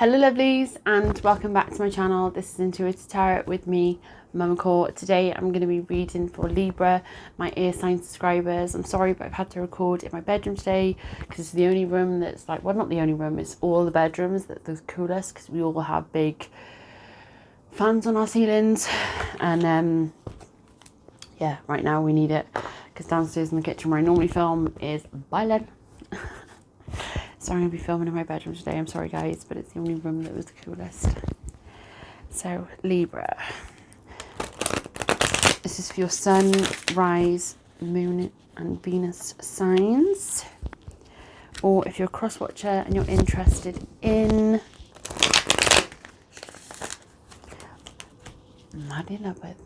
Hello lovelies and welcome back to my channel. This is Untitled Chapter with me, Momma Core. Today I'm going to be reading for Libra, my air sign subscribers. I'm sorry but I've had to record in my bedroom today because it's the only room that's like, well, not the only room, it's all the bedrooms that the coolest because we all have big fans on our ceilings and yeah, right now we need it because downstairs in the kitchen where I normally film is boiling. So I'm going to be filming in my bedroom today. I'm sorry guys, but it's the only room that was the coolest. So Libra, this is for your sun, rise, moon and Venus signs. Or if you're a cross watcher and you're interested in madly in love with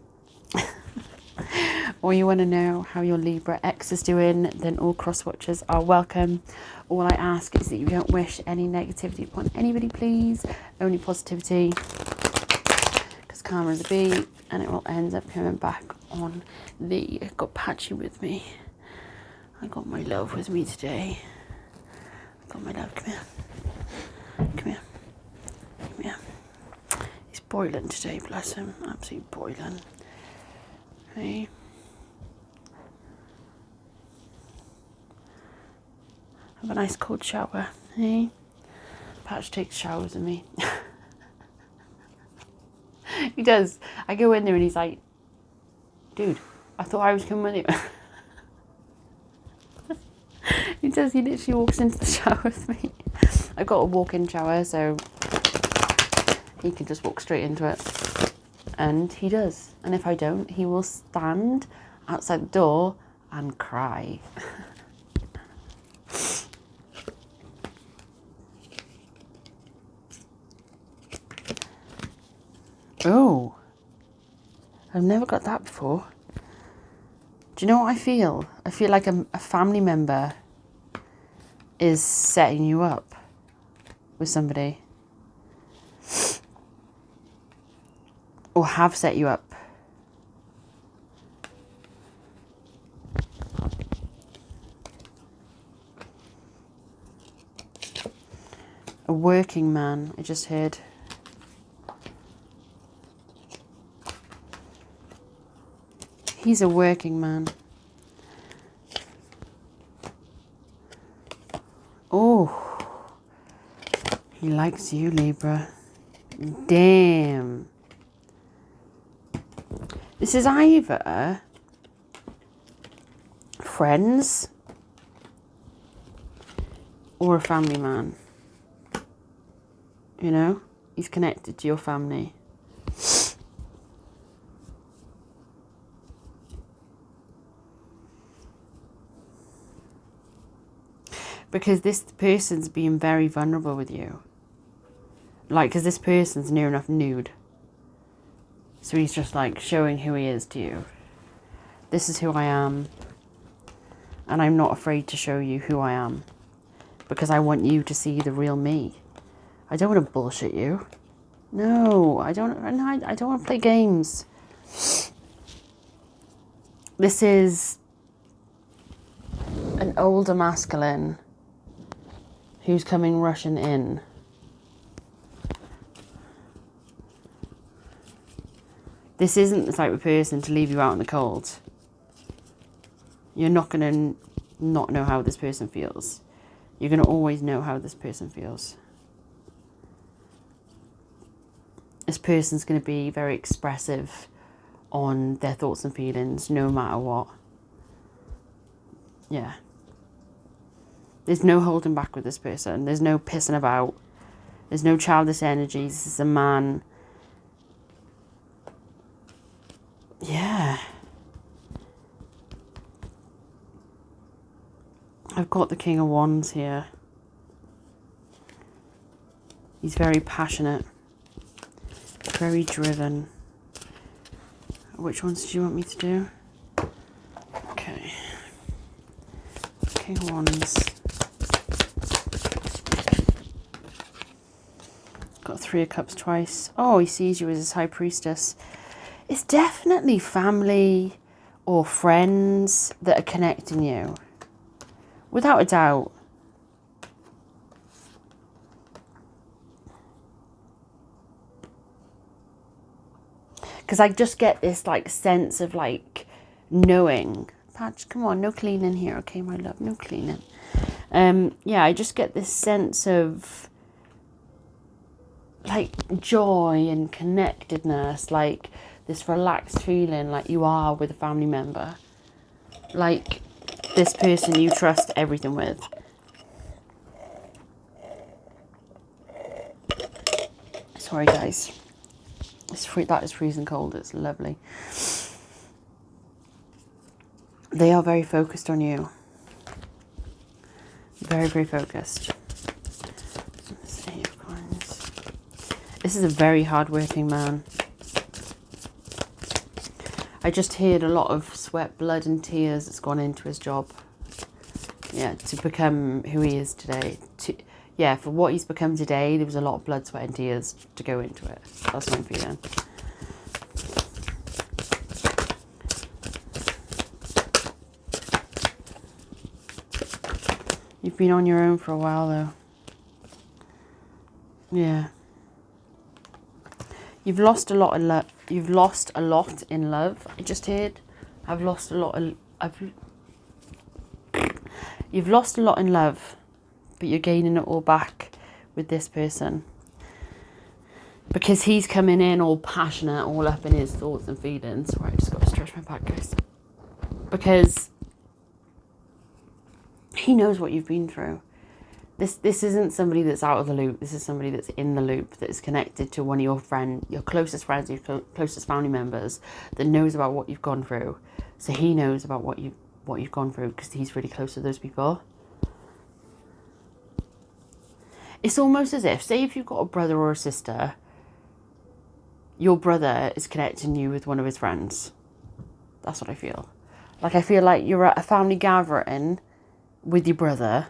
or you want to know how your Libra X is doing, then all cross watchers are welcome. All I ask is that you don't wish any negativity upon anybody, please. Only positivity, because karma is a bee and it will end up coming back on the got Patchy with me. I got my love with me today. I got my love. Come here. Come here. Come here. He's boiling today, bless him. Absolutely boiling. Hey. Have a nice cold shower, hey? Patch takes showers with me. He does. I go in there and he's like, dude, I thought I was coming with you. He does, he literally walks into the shower with me. I've got a walk-in shower, so he can just walk straight into it. And he does. And if I don't, he will stand outside the door and cry. Oh, I've never got that before. Do you know what I feel? I feel like a family member is setting you up with somebody. Or have set you up. A working man, I just heard. He's a working man. Oh, he likes you, Libra. Damn. This is either friends or a family man. You know, he's connected to your family. Because this person's being very vulnerable with you. Like, because this person's near enough nude. So he's just like showing who he is to you. This is who I am. And I'm not afraid to show you who I am. Because I want you to see the real me. I don't want to bullshit you. No, I don't want to play games. This is an older masculine who's coming rushing in. This isn't the type of person to leave you out in the cold. You're not going to not know how this person feels. You're going to always know how this person feels. This person's going to be very expressive on their thoughts and feelings no matter what. Yeah. There's no holding back with this person. There's no pissing about. There's no childish energies. This is a man. Yeah. I've got the King of Wands here. He's very passionate. Very driven. Which ones do you want me to do? Okay. King of Wands. Got 3 of Cups twice. Oh, he sees you as his High Priestess. It's definitely family or friends that are connecting you. Without a doubt. Because I just get this like sense of like knowing. Patch, come on, no cleaning here, okay, my love, no cleaning. Yeah, I just get this sense of like joy and connectedness, like this relaxed feeling like you are with a family member, like this person you trust everything with. Sorry guys, that is freezing cold. It's lovely. They are very focused on you, very, very focused. This is a very hard-working man. I just heard a lot of sweat, blood and tears that's gone into his job. Yeah, to become who he is today. Yeah, for what he's become today, there was a lot of blood, sweat and tears to go into it. That's what I'm feeling. You've been on your own for a while though. Yeah. You've lost a lot in love. You've lost a lot in love. I just heard. You've lost a lot in love, but you're gaining it all back with this person. Because he's coming in all passionate, all up in his thoughts and feelings. Right, I just got to stretch my back, guys. Because he knows what you've been through. This isn't somebody that's out of the loop. This is somebody that's in the loop, that's connected to one of your closest friends, your closest family members, that knows about what you've gone through. So he knows about what you've gone through because he's really close to those people. It's almost as if, say if you've got a brother or a sister, your brother is connecting you with one of his friends. That's what I feel. Like I feel like you're at a family gathering with your brother,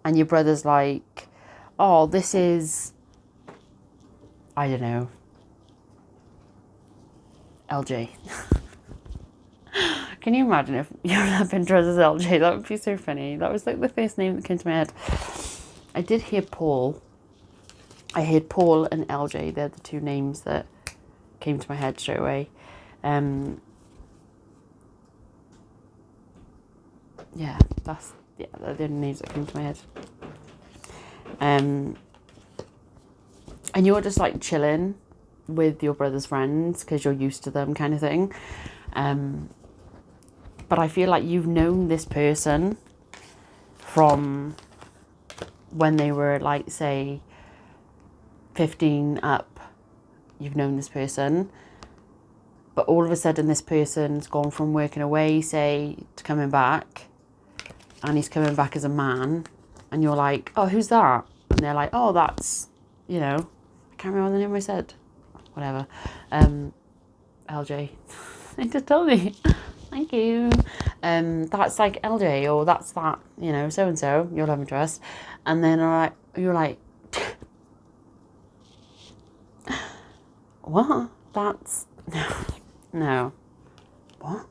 and your brother's like, oh, this is, I don't know, LJ. Can you imagine if your love interest is LJ? That would be so funny. That was like the first name that came to my head. I did hear Paul. I heard Paul and LJ. They're the two names that came to my head straight away. Yeah, they're the names that came to my head. And you're just like chilling with your brother's friends because you're used to them, kind of thing. But I feel like you've known this person from when they were like, say, 15 up. You've known this person. But all of a sudden this person's gone from working away, say, to coming back. And he's coming back as a man. And you're like, oh, who's that? And they're like, oh, that's, you know, I can't remember the name I said. Whatever. LJ. I just told me. Thank you. That's like LJ, or that's that, you know, so-and-so, your love interest. And then you're like, what? That's, no. What? And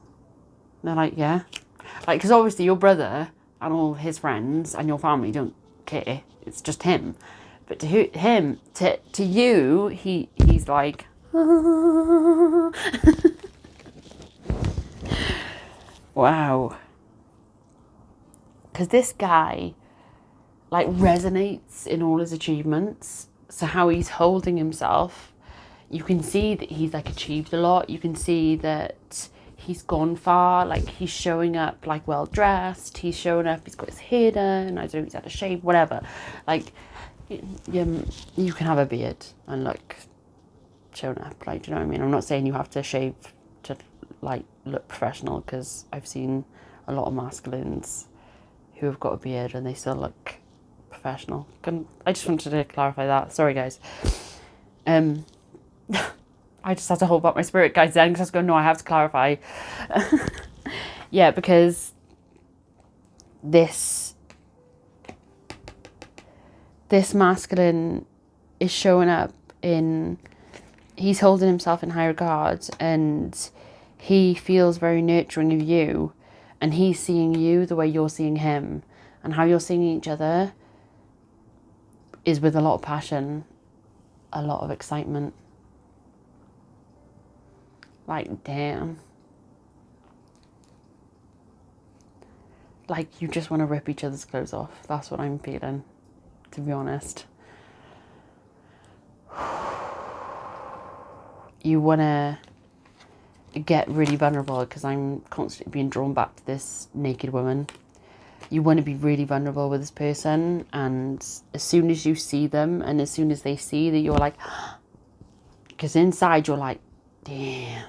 they're like, yeah. Like, because obviously your brother and all his friends and your family don't care. It's just him. But to him, to you, he's like, wow. Because this guy, like, resonates in all his achievements. So how he's holding himself, you can see that he's, like, achieved a lot. You can see that he's gone far. Like, he's showing up, like, well-dressed. He's showing up, he's got his hair done. I don't know, he's had a shave, whatever. Like, you can have a beard and look shown up. Like, do you know what I mean? I'm not saying you have to shave to, like, look professional, because I've seen a lot of masculines who have got a beard and they still look professional. I just wanted to clarify that. Sorry, guys. I just had to hold back my spirit, guys, then, because I was going, no, I have to clarify. Yeah, because this masculine is showing up in, he's holding himself in high regard, and he feels very nurturing of you, and he's seeing you the way you're seeing him, and how you're seeing each other is with a lot of passion, a lot of excitement. Like, damn. Like, you just want to rip each other's clothes off. That's what I'm feeling, to be honest. You want to get really vulnerable, because I'm constantly being drawn back to this naked woman. You want to be really vulnerable with this person, and as soon as you see them and as soon as they see that, you're like, because inside you're like, damn,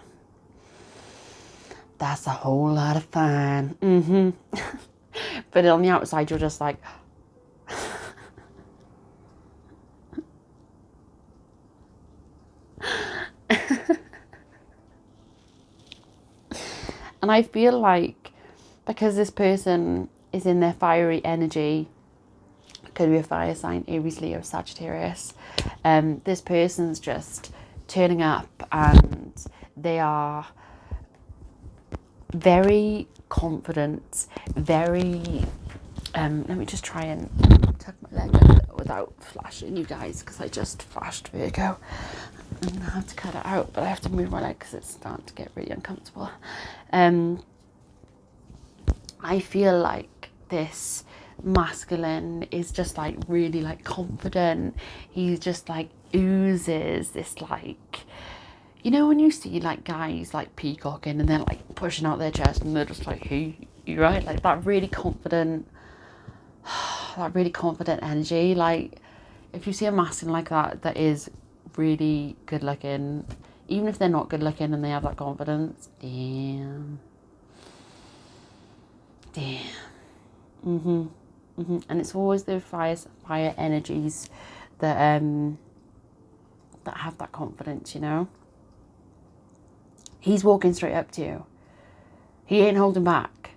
that's a whole lot of fun. But on the outside you're just like, and I feel like, because this person is in their fiery energy, could be a fire sign, Aries, Leo, Sagittarius, this person's just turning up, and they are very confident, very, let me just try and tuck my leg up without flashing you guys, because I just flashed Virgo. I'm going to have to cut it out, but I have to move my leg because it's starting to get really uncomfortable. I feel like this masculine is just like really like confident. He's just like oozes this, like, you know when you see like guys like peacocking and they're like pushing out their chest and they're just like, hey, you right? Like that really confident, energy. Like if you see a masculine like that, that is really good looking, even if they're not good looking and they have that confidence, damn. And it's always the fire energies that that have that confidence, you know. He's walking straight up to you. He ain't holding back.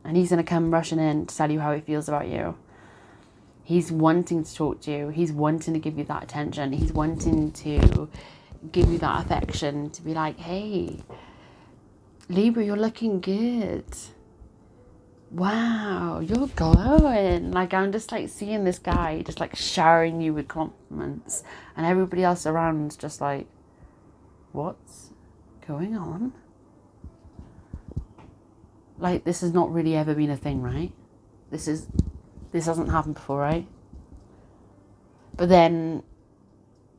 And he's going to come rushing in to tell you how he feels about you. He's wanting to talk to you. He's wanting to give you that attention. He's wanting to give you that affection, to be like, hey, Libra, you're looking good. Wow, you're glowing. Like, I'm just like seeing this guy just like showering you with compliments, and everybody else around's just like, what's going on? Like, this has not really ever been a thing, right? This hasn't happened before, right? But then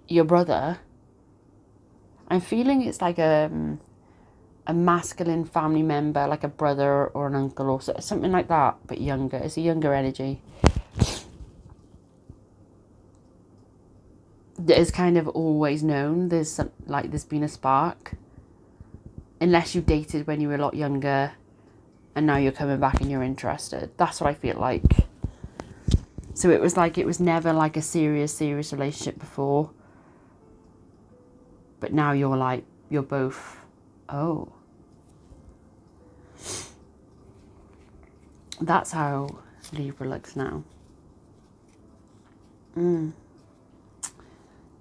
your brother, I'm feeling it's like a masculine family member, like a brother or an uncle or something like that, but younger. It's a younger energy. That is kind of always known there's been a spark, unless you dated when you were a lot younger and now you're coming back and you're interested. That's what I feel like. So it was never like a serious relationship before, but now you're both, oh, that's how Libra looks now.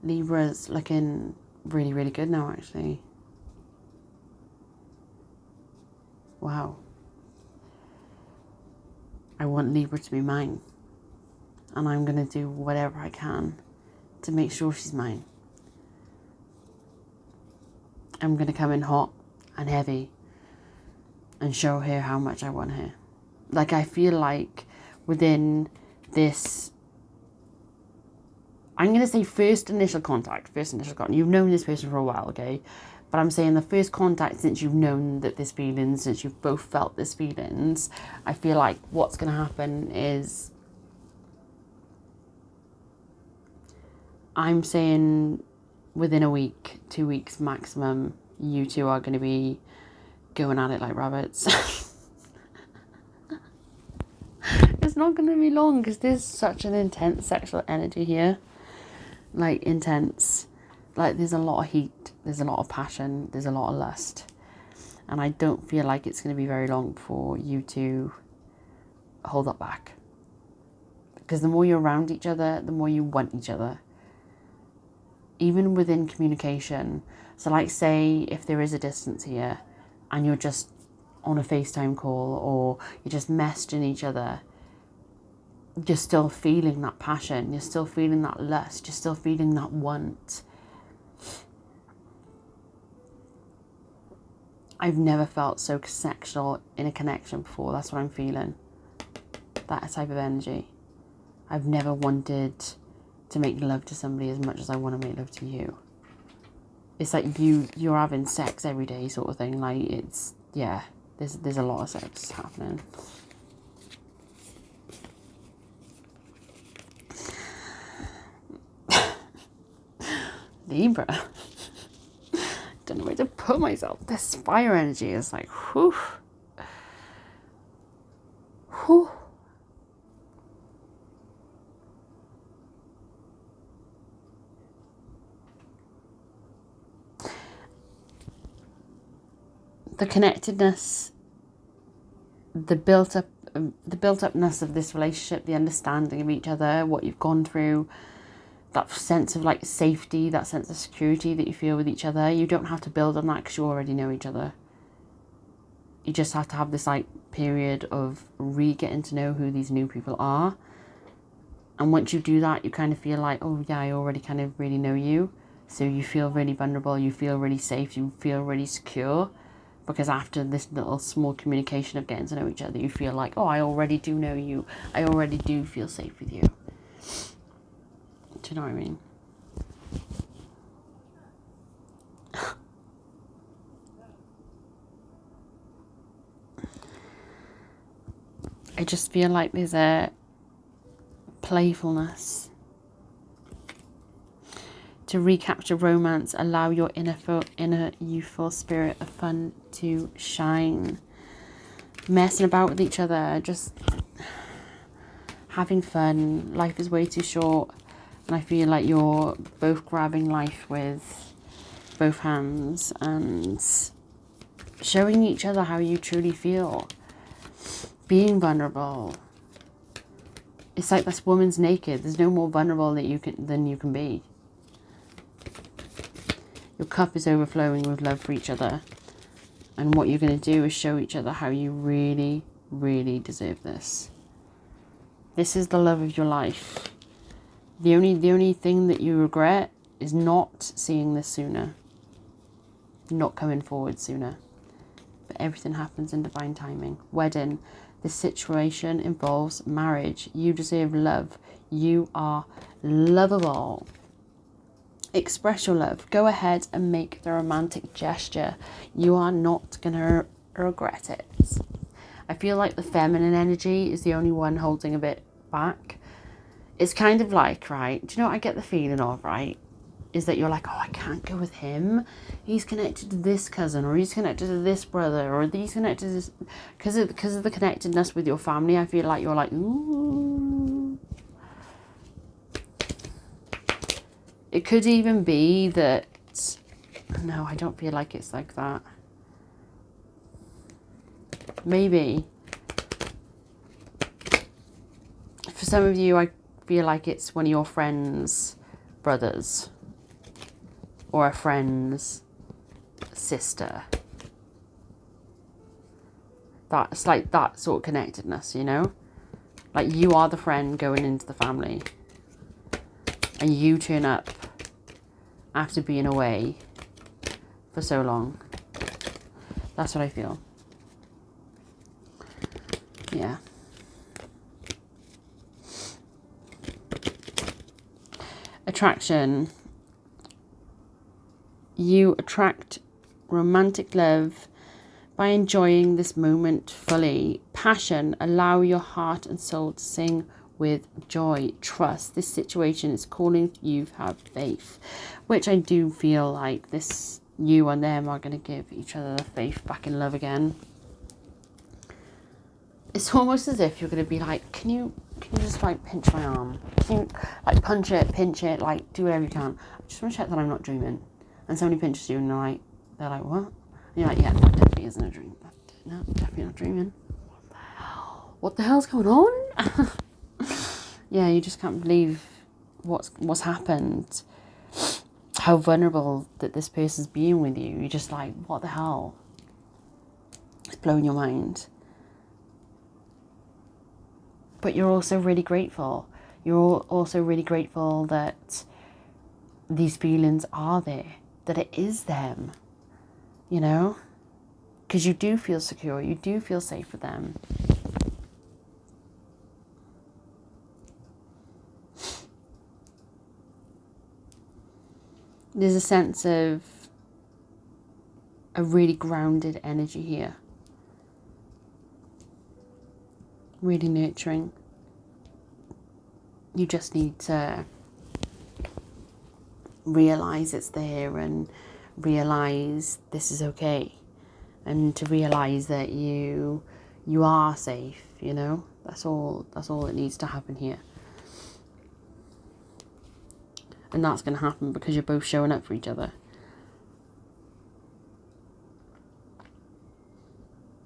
Libra's looking really, really good now, actually. Wow. I want Libra to be mine. And I'm going to do whatever I can to make sure she's mine. I'm going to come in hot and heavy and show her how much I want her. Like, I feel like within this, I'm going to say first initial contact. You've known this person for a while, okay? But I'm saying the first contact, since you've known that this feelings, since you've both felt this feelings, I feel like what's going to happen is, I'm saying within a week, 2 weeks maximum, you two are going to be going at it like rabbits. It's not going to be long because there's such an intense sexual energy here. Like, intense. Like, there's a lot of heat, there's a lot of passion, there's a lot of lust. And I don't feel like it's going to be very long before you two hold that back. Because the more you're around each other, the more you want each other. Even within communication. So like, say if there is a distance here and you're just on a FaceTime call or you're just messaging each other, you're still feeling that passion, you're still feeling that lust, you're still feeling that want. I've never felt so sexual in a connection before. That's what I'm feeling. That type of energy. I've never wanted to make love to somebody as much as I want to make love to you. It's like you're having sex every day sort of thing. Like, it's, yeah, there's a lot of sex happening. Libra. Don't know where to put myself. This fire energy is like, whew. Whew. The connectedness, the built-upness of this relationship, the understanding of each other, what you've gone through, that sense of like safety, that sense of security that you feel with each other. You don't have to build on that because you already know each other. You just have to have this like period of getting to know who these new people are. And once you do that, you kind of feel like, oh yeah, I already kind of really know you. So you feel really vulnerable, you feel really safe, you feel really secure. Because after this little small communication of getting to know each other, you feel like, oh, I already do know you. I already do feel safe with you. Do you know what I mean? I just feel like there's a playfulness. To recapture romance, allow your inner youthful spirit of fun to shine. Messing about with each other, just having fun. Life is way too short. And I feel like you're both grabbing life with both hands and showing each other how you truly feel. Being vulnerable. It's like this woman's naked. There's no more vulnerable than you can be. Your cup is overflowing with love for each other. And what you're going to do is show each other how you really, really deserve this. This is the love of your life. The only thing that you regret is not seeing this sooner. Not coming forward sooner. But everything happens in divine timing. Wedding. This situation involves marriage. You deserve love. You are lovable. Express your love. Go ahead and make the romantic gesture. You are not going to regret it. I feel like the feminine energy is the only one holding a bit back. It's kind of like, right, do you know what I get the feeling of, right? Is that you're like, oh, I can't go with him. He's connected to this cousin, or he's connected to this brother, or he's connected to this. Because of the connectedness with your family, I feel like you're like, ooh. It could even be that, no, I don't feel like it's like that. Maybe. For some of you, I feel like it's one of your friends' brothers. Or a friend's sister. That's like that sort of connectedness, you know? Like you are the friend going into the family. And you turn up after being away for so long. That's what I feel. Yeah. Attraction. You attract romantic love by enjoying this moment fully. Passion. Allow your heart and soul to sing with joy. Trust. This situation is calling you to have faith. Which I do feel like this, you and them are going to give each other the faith back in love again. It's almost as if you're going to be like, can you just like pinch my arm? Can you like punch it, pinch it, like do whatever you can. I just want to check that I'm not dreaming. And somebody pinches you and they're like, what? And you're like, yeah, that definitely isn't a dream. No, definitely not dreaming. What the hell? What the hell's going on? Yeah, you just can't believe what's happened. How vulnerable that this person's being with you. You're just like, what the hell? It's blowing your mind. But you're also really grateful. You're also really grateful that these feelings are there. That it is them. You know? because you do feel secure, you do feel safe with them. There's a sense of a really grounded energy here. Really nurturing. You just need to realise it's there and realise this is okay. And to realise that you are safe, you know. That's all that needs to happen here. And that's going to happen because you're both showing up for each other.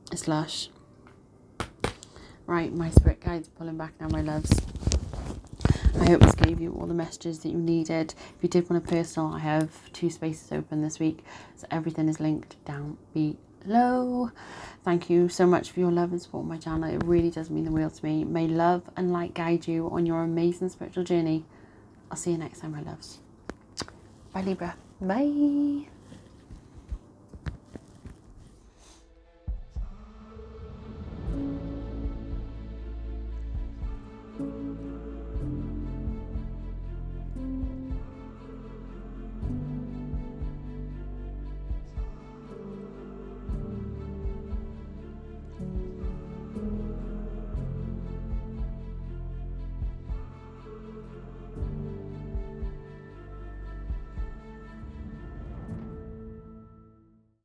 It's lush. Right, my spirit guides pulling back now, my loves. I hope this gave you all the messages that you needed. If you did want a personal, I have 2 spaces open this week, so everything is linked down below. Thank you so much for your love and support on my channel. It really does mean the world to me. May love and light guide you on your amazing spiritual journey. I'll see you next time, my loves. Bye, Libra. Bye.